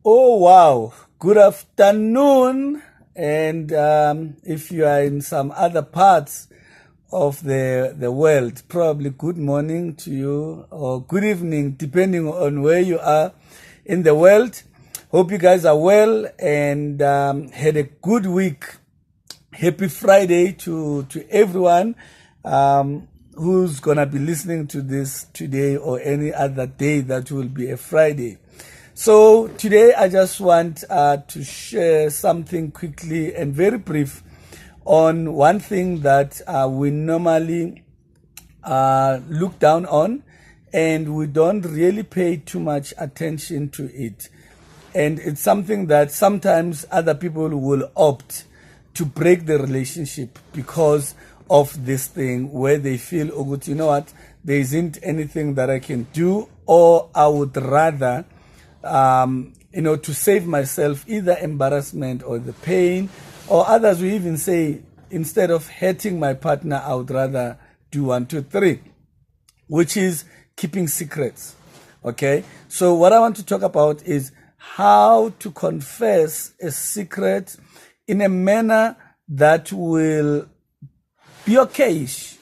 Oh, wow. Good afternoon. And if you are in some other parts of the world, probably good morning to you or good evening, depending on where you are in the world. Hope you guys are well and had a good week. Happy Friday to everyone who's going to be listening to this today or any other day that will be a Friday. So today I just want to share something quickly and very brief on one thing that we normally look down on and we don't really pay too much attention to it. And it's something that sometimes other people will opt to break the relationship because of this thing where they feel, oh good, you know what, there isn't anything that I can do, or I would rather to save myself either embarrassment or the pain, or others will even say, instead of hurting my partner, I would rather do 1, 2, 3, which is keeping secrets. Okay. So what I want to talk about is how to confess a secret in a manner that will be okayish,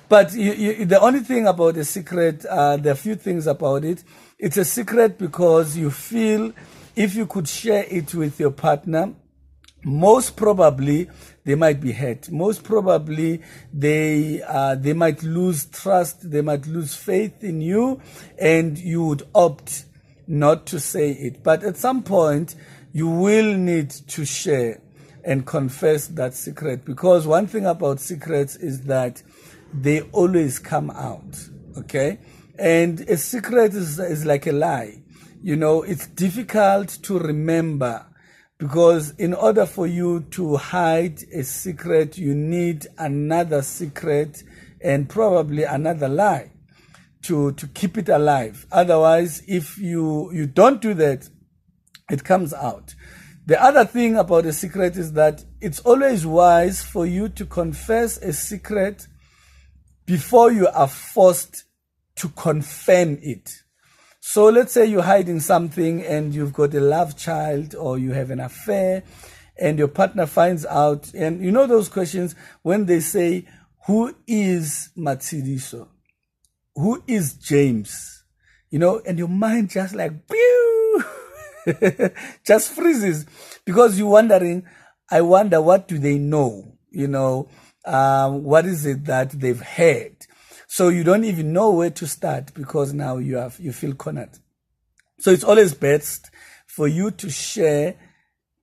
but the only thing about a secret, there are a few things about it. It's a secret because you feel if you could share it with your partner, most probably they might be hurt. Most probably they might lose trust. They might lose faith in you, and you would opt not to say it. But at some point, you will need to share and confess that secret, because one thing about secrets is that they always come out. Okay. And a secret is like a lie. It's difficult to remember, because in order for you to hide a secret, you need another secret and probably another lie to keep it alive. Otherwise, if you don't do that, it comes out. The other thing about a secret is that it's always wise for you to confess a secret before you are forced to confirm it. So let's say you're hiding something and you've got a love child or you have an affair and your partner finds out, and those questions when they say, who is Matsidiso? Who is James? And your mind just like, pew, just freezes, because you're wondering, I wonder, what do they know? What is it that they've heard? So you don't even know where to start, because now you feel cornered. So it's always best for you to share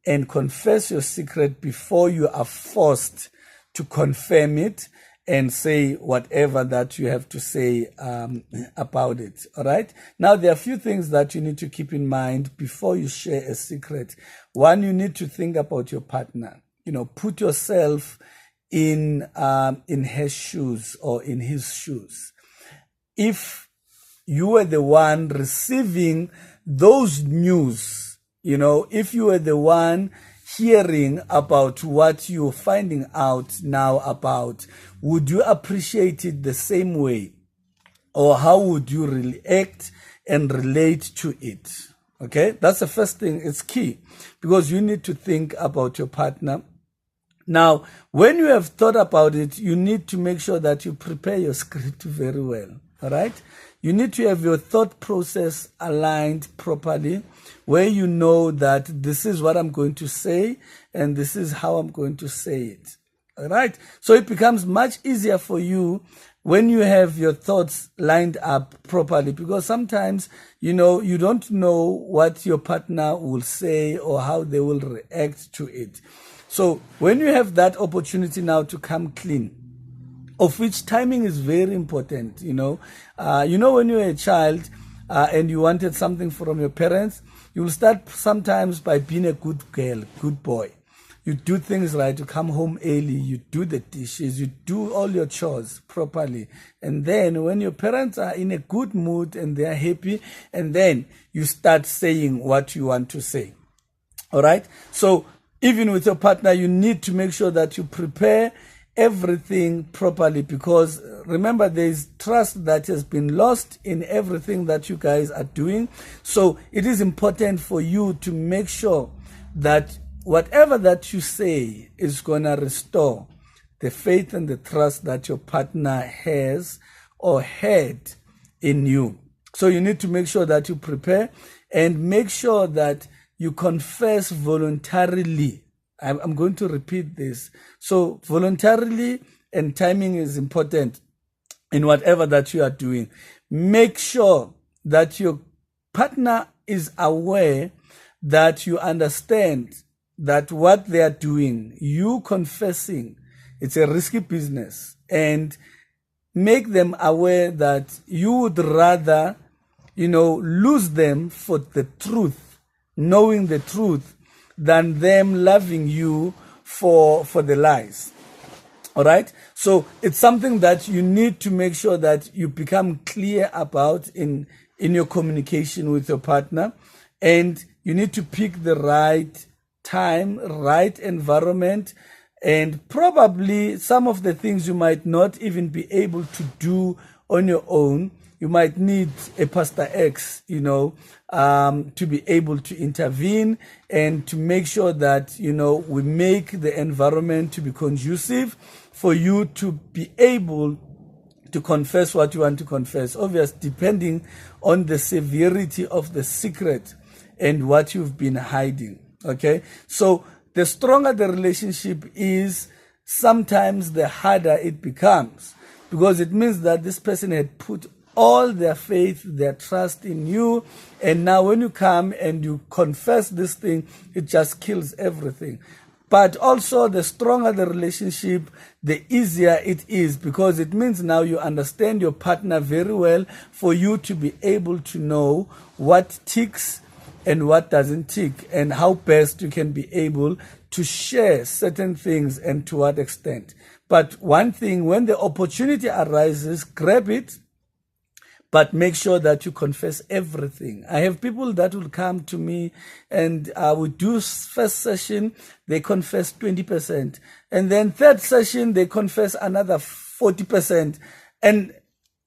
and confess your secret before you are forced to confirm it and say whatever that you have to say about it. All right. Now, there are a few things that you need to keep in mind before you share a secret. One, you need to think about your partner. Put yourself in her shoes or in his shoes. If you were the one receiving those news, if you were the one hearing about what you're finding out now about, would you appreciate it the same way? Or how would you react and relate to it? Okay, that's the first thing. It's key, because you need to think about your partner. Now, when you have thought about it, you need to make sure that you prepare your script very well. All right? You need to have your thought process aligned properly, where you know that this is what I'm going to say and this is how I'm going to say it. All right? So it becomes much easier for you when you have your thoughts lined up properly, because sometimes, you don't know what your partner will say or how they will react to it. So when you have that opportunity now to come clean, of which timing is very important, when you're a child and you wanted something from your parents, you'll start sometimes by being a good girl, good boy. You do things right, you come home early, you do the dishes, you do all your chores properly. And then when your parents are in a good mood and they are happy, and then you start saying what you want to say. All right? So even with your partner, you need to make sure that you prepare everything properly, because remember, there is trust that has been lost in everything that you guys are doing. So it is important for you to make sure that whatever that you say is going to restore the faith and the trust that your partner has or had in you. So you need to make sure that you prepare and make sure that you confess voluntarily. I'm going to repeat this. So voluntarily, and timing is important in whatever that you are doing. Make sure that your partner is aware that you understand that what they are doing, you confessing, it's a risky business, and make them aware that you would rather, lose them for the truth, knowing the truth, than them loving you for the lies. All right? So it's something that you need to make sure that you become clear about in your communication with your partner, and you need to pick the right time, right environment, and probably some of the things you might not even be able to do on your own. You might need a Pastor X, to be able to intervene and to make sure that, we make the environment to be conducive for you to be able to confess what you want to confess. Obviously, depending on the severity of the secret and what you've been hiding. Okay? So the stronger the relationship is, sometimes the harder it becomes, because it means that this person had put all their faith, their trust in you, and now when you come and you confess this thing, it just kills everything. But also, the stronger the relationship, the easier it is, because it means now you understand your partner very well, for you to be able to know what ticks and what doesn't tick, and how best you can be able to share certain things and to what extent. But one thing, when the opportunity arises, grab it, but make sure that you confess everything. I have people that will come to me and we do first session, they confess 20%. And then third session, they confess another 40%. And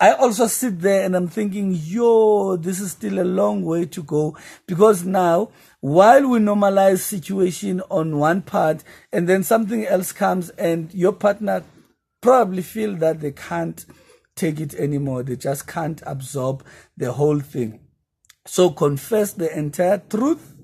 I also sit there and I'm thinking, this is still a long way to go. Because now, while we normalize situation on one part, and then something else comes and your partner probably feel that they can't take it anymore. They just can't absorb the whole thing. So confess the entire truth.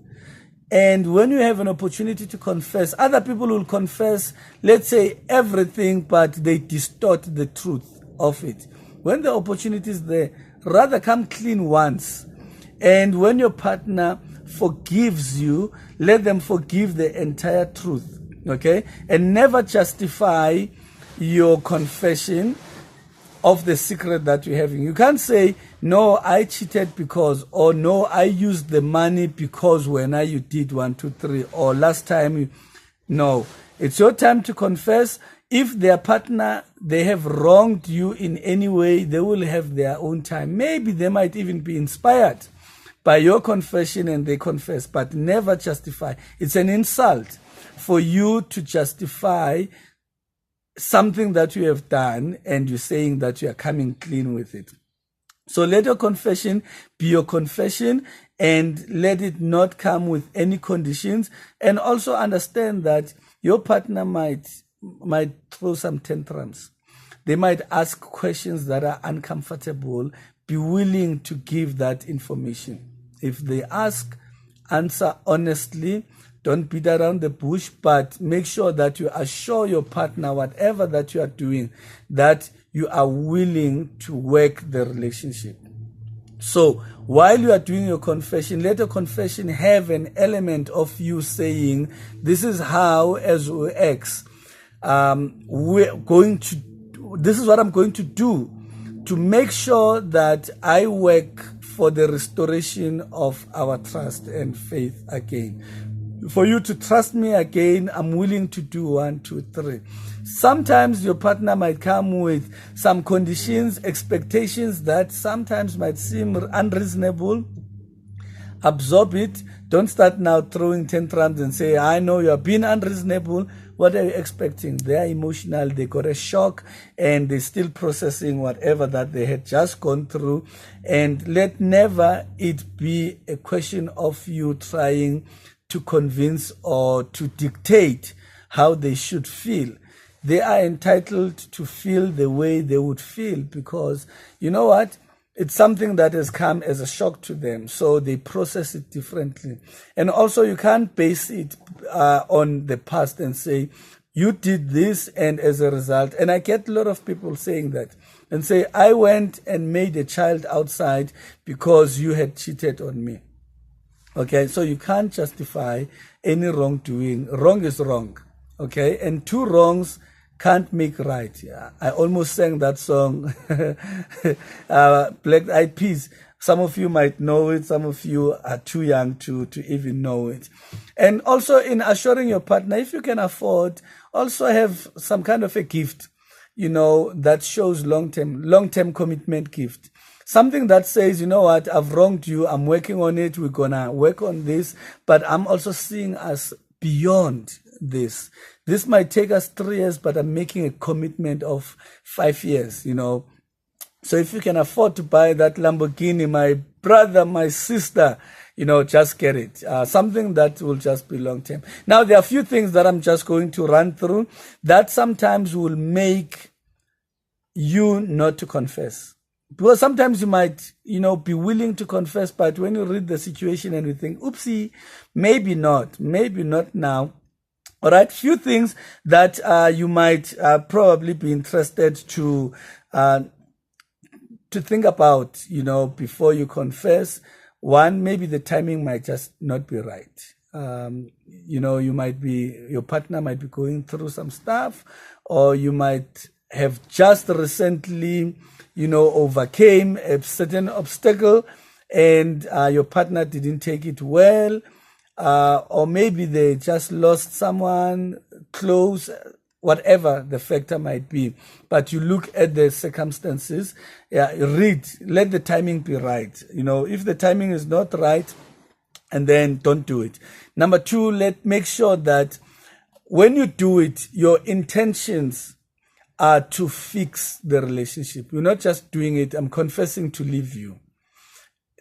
And when you have an opportunity to confess, other people will confess, let's say, everything, but they distort the truth of it. When the opportunity is there, rather come clean once. And when your partner forgives you, let them forgive the entire truth. Okay? And never justify your confession of the secret that you're having. You can't say, no, I cheated because, or no, I used the money because when you did 1, 2, 3, or last time. No, it's your time to confess. If their partner, they have wronged you in any way, they will have their own time. Maybe they might even be inspired by your confession and they confess, but never justify. It's an insult for you to justify something that you have done and you're saying that you are coming clean with it. So let your confession be your confession, and let it not come with any conditions. And also understand that your partner might throw some tantrums. They might ask questions that are uncomfortable. Be willing to give that information. If they ask, answer honestly. Don't beat around the bush, but make sure that you assure your partner, whatever that you are doing, that you are willing to work the relationship. So while you are doing your confession, let your confession have an element of you saying, this is how, as X, this is what I'm going to do to make sure that I work for the restoration of our trust and faith again. For you to trust me again, I'm willing to do 1, 2, 3. Sometimes your partner might come with some conditions, expectations that sometimes might seem unreasonable. Absorb it. Don't start now throwing tantrums and say, I know you are being unreasonable. What are you expecting? They are emotional. They got a shock and they're still processing whatever that they had just gone through. And let never it be a question of you trying to convince or to dictate how they should feel. They are entitled to feel the way they would feel, because you know what? It's something that has come as a shock to them, so they process it differently. And also, you can't base it on the past and say, you did this, and as a result, and I get a lot of people saying that, and say, I went and made a child outside because you had cheated on me. Okay, so you can't justify any wrongdoing. Wrong is wrong. Okay, and two wrongs can't make right. Yeah, I almost sang that song, Black Eyed Peas. Some of you might know it. Some of you are too young to even know it. And also, in assuring your partner, if you can afford, also have some kind of a gift, you know, that shows long-term commitment gift. Something that says, you know what, I've wronged you. I'm working on it. We're gonna work on this, but I'm also seeing us beyond this. This might take us 3 years, but I'm making a commitment of 5 years, you know. So if you can afford to buy that Lamborghini, my brother, my sister, you know, just get it. Something that will just be long term. Now, there are a few things that I'm just going to run through that sometimes will make you not to confess. Because sometimes you might, you know, be willing to confess, but when you read the situation and you think, oopsie, maybe not now. All right, few things that you might probably be interested to think about, you know, before you confess. One, maybe the timing might just not be right. You know, your partner might be going through some stuff, or you might have just recently, you know, overcame a certain obstacle, and your partner didn't take it well. Or maybe they just lost someone close, whatever the factor might be. But you look at the circumstances, let the timing be right. You know, if the timing is not right, and then don't do it. Number two, make sure that when you do it, your intentions are to fix the relationship. You're not just doing it, I'm confessing to leave you.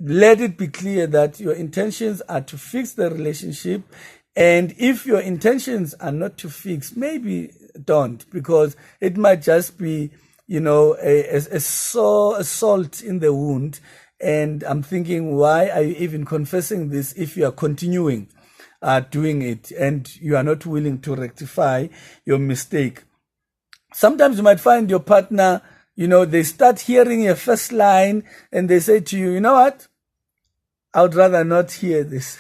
Let it be clear that your intentions are to fix the relationship. And if your intentions are not to fix, maybe don't, because it might just be, you know, a salt in the wound. And I'm thinking, why are you even confessing this if you are continuing doing it and you are not willing to rectify your mistake? Sometimes you might find your partner, you know, they start hearing your first line and they say to you, you know what? I would rather not hear this.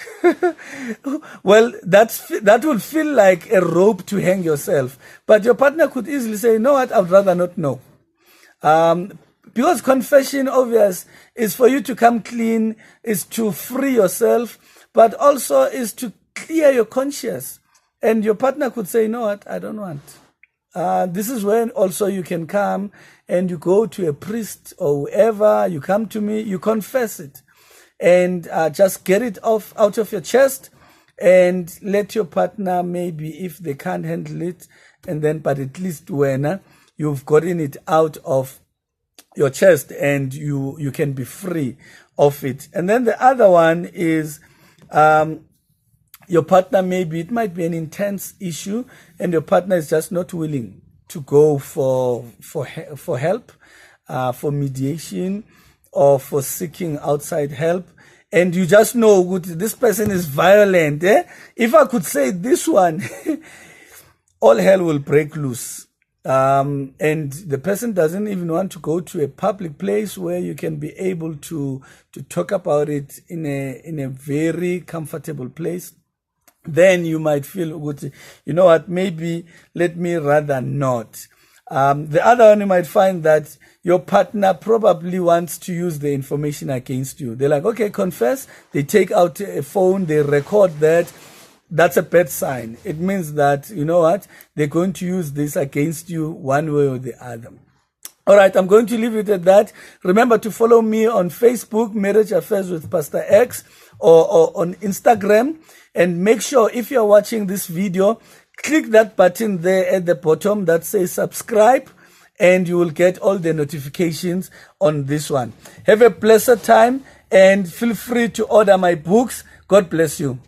Well, that will feel like a rope to hang yourself. But your partner could easily say, you know what? I would rather not know. Because confession, obvious, is for you to come clean, is to free yourself, but also is to clear your conscience. And your partner could say, you know what? I don't want. This is when also you can come and you go to a priest or whoever, you come to me, you confess it, and just get it out of your chest, and let your partner, maybe if they can't handle it, but at least when you've gotten it out of your chest and you can be free of it. And then the other one is, your partner, maybe it might be an intense issue and your partner is just not willing to go for help, for mediation, or for seeking outside help. And you just know, this person is violent. If I could say this one, all hell will break loose. And the person doesn't even want to go to a public place where you can be able to talk about it in a very comfortable place. Then you might feel, you know what, maybe let me rather not. The other one, you might find that your partner probably wants to use the information against you. They're like, okay, confess. They take out a phone, they record that. That's a bad sign. It means that, you know what, they're going to use this against you one way or the other. All right, I'm going to leave it at that. Remember to follow me on Facebook, Marriage Affairs with Pastor X, or on Instagram. And make sure if you're watching this video, click that button there at the bottom that says subscribe, and you will get all the notifications on this one. Have a blessed time and feel free to order my books. God bless you.